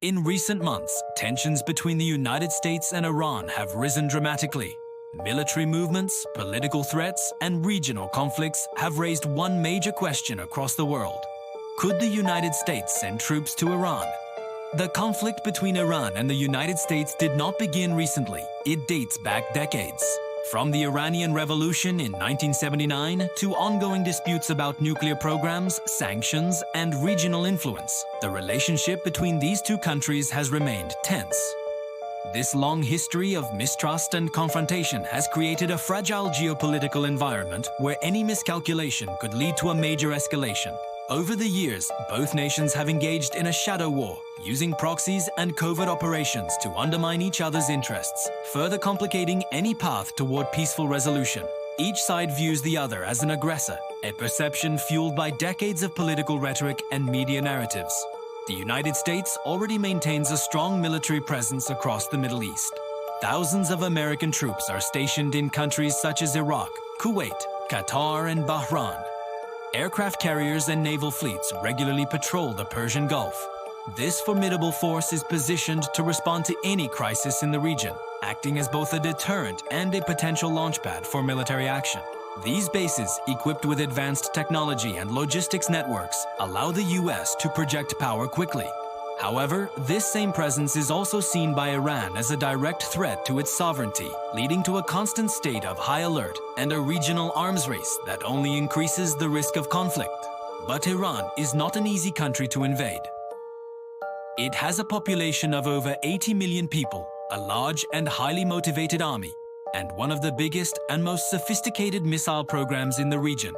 In recent months, tensions between the United States and Iran have risen dramatically. Military movements, political threats, and regional conflicts have raised one major question across the world. Could the United States send troops to Iran? The conflict between Iran and the United States did not begin recently. It dates back decades. From the Iranian Revolution in 1979 to ongoing disputes about nuclear programs, sanctions, and regional influence, the relationship between these two countries has remained tense. This long history of mistrust and confrontation has created a fragile geopolitical environment where any miscalculation could lead to a major escalation. Over the years, both nations have engaged in a shadow war, using proxies and covert operations to undermine each other's interests, further complicating any path toward peaceful resolution. Each side views the other as an aggressor, a perception fueled by decades of political rhetoric and media narratives. The United States already maintains a strong military presence across the Middle East. Thousands of American troops are stationed in countries such as Iraq, Kuwait, Qatar, and Bahrain. Aircraft carriers and naval fleets regularly patrol the Persian Gulf. This formidable force is positioned to respond to any crisis in the region, acting as both a deterrent and a potential launchpad for military action. These bases, equipped with advanced technology and logistics networks, allow the U.S. to project power quickly. However, this same presence is also seen by Iran as a direct threat to its sovereignty, leading to a constant state of high alert and a regional arms race that only increases the risk of conflict. But Iran is not an easy country to invade. It has a population of over 80 million people, a large and highly motivated army, and one of the biggest and most sophisticated missile programs in the region.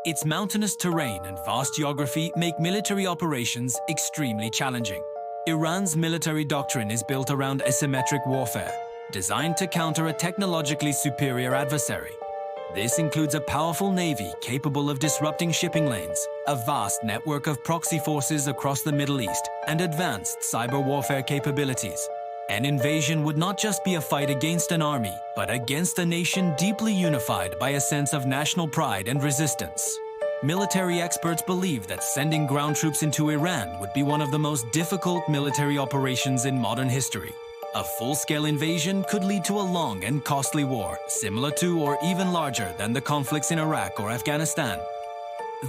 Its mountainous terrain and vast geography make military operations extremely challenging. Iran's military doctrine is built around asymmetric warfare, designed to counter a technologically superior adversary. This includes a powerful navy capable of disrupting shipping lanes, a vast network of proxy forces across the Middle East, and advanced cyber warfare capabilities. An invasion would not just be a fight against an army, but against a nation deeply unified by a sense of national pride and resistance. Military experts believe that sending ground troops into Iran would be one of the most difficult military operations in modern history. A full-scale invasion could lead to a long and costly war, similar to or even larger than the conflicts in Iraq or Afghanistan.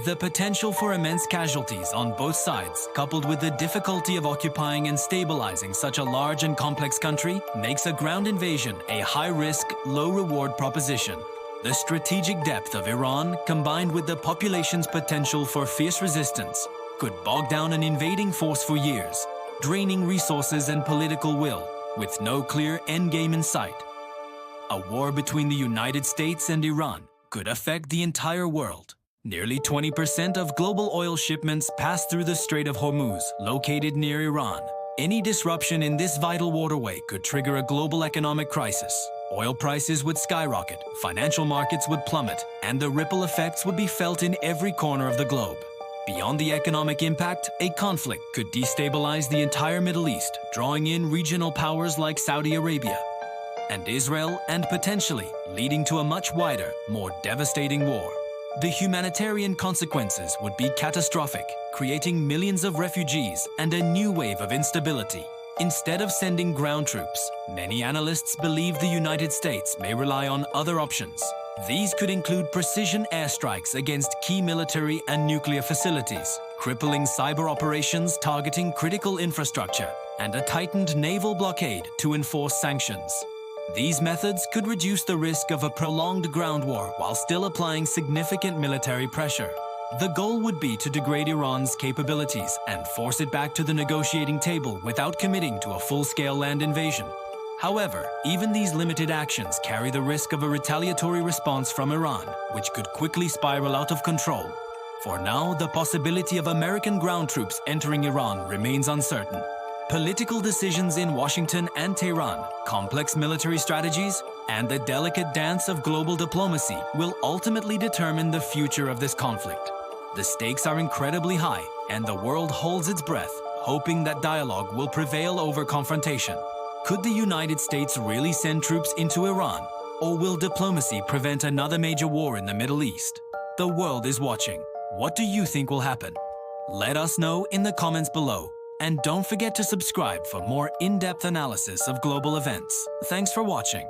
The potential for immense casualties on both sides, coupled with the difficulty of occupying and stabilizing such a large and complex country, makes a ground invasion a high-risk, low-reward proposition. The strategic depth of Iran, combined with the population's potential for fierce resistance, could bog down an invading force for years, draining resources and political will, with no clear endgame in sight. A war between the United States and Iran could affect the entire world. Nearly 20% of global oil shipments pass through the Strait of Hormuz, located near Iran. Any disruption in this vital waterway could trigger a global economic crisis. Oil prices would skyrocket, financial markets would plummet, and the ripple effects would be felt in every corner of the globe. Beyond the economic impact, a conflict could destabilize the entire Middle East, drawing in regional powers like Saudi Arabia and Israel, and potentially leading to a much wider, more devastating war. The humanitarian consequences would be catastrophic, creating millions of refugees and a new wave of instability. Instead of sending ground troops, many analysts believe the United States may rely on other options. These could include precision airstrikes against key military and nuclear facilities, crippling cyber operations targeting critical infrastructure, and a tightened naval blockade to enforce sanctions. These methods could reduce the risk of a prolonged ground war while still applying significant military pressure. The goal would be to degrade Iran's capabilities and force it back to the negotiating table without committing to a full-scale land invasion. However, even these limited actions carry the risk of a retaliatory response from Iran, which could quickly spiral out of control. For now, the possibility of American ground troops entering Iran remains uncertain. Political decisions in Washington and Tehran, complex military strategies, and the delicate dance of global diplomacy will ultimately determine the future of this conflict. The stakes are incredibly high, and the world holds its breath, hoping that dialogue will prevail over confrontation. Could the United States really send troops into Iran, or will diplomacy prevent another major war in the Middle East? The world is watching. What do you think will happen? Let us know in the comments below. And don't forget to subscribe for more in-depth analysis of global events. Thanks for watching.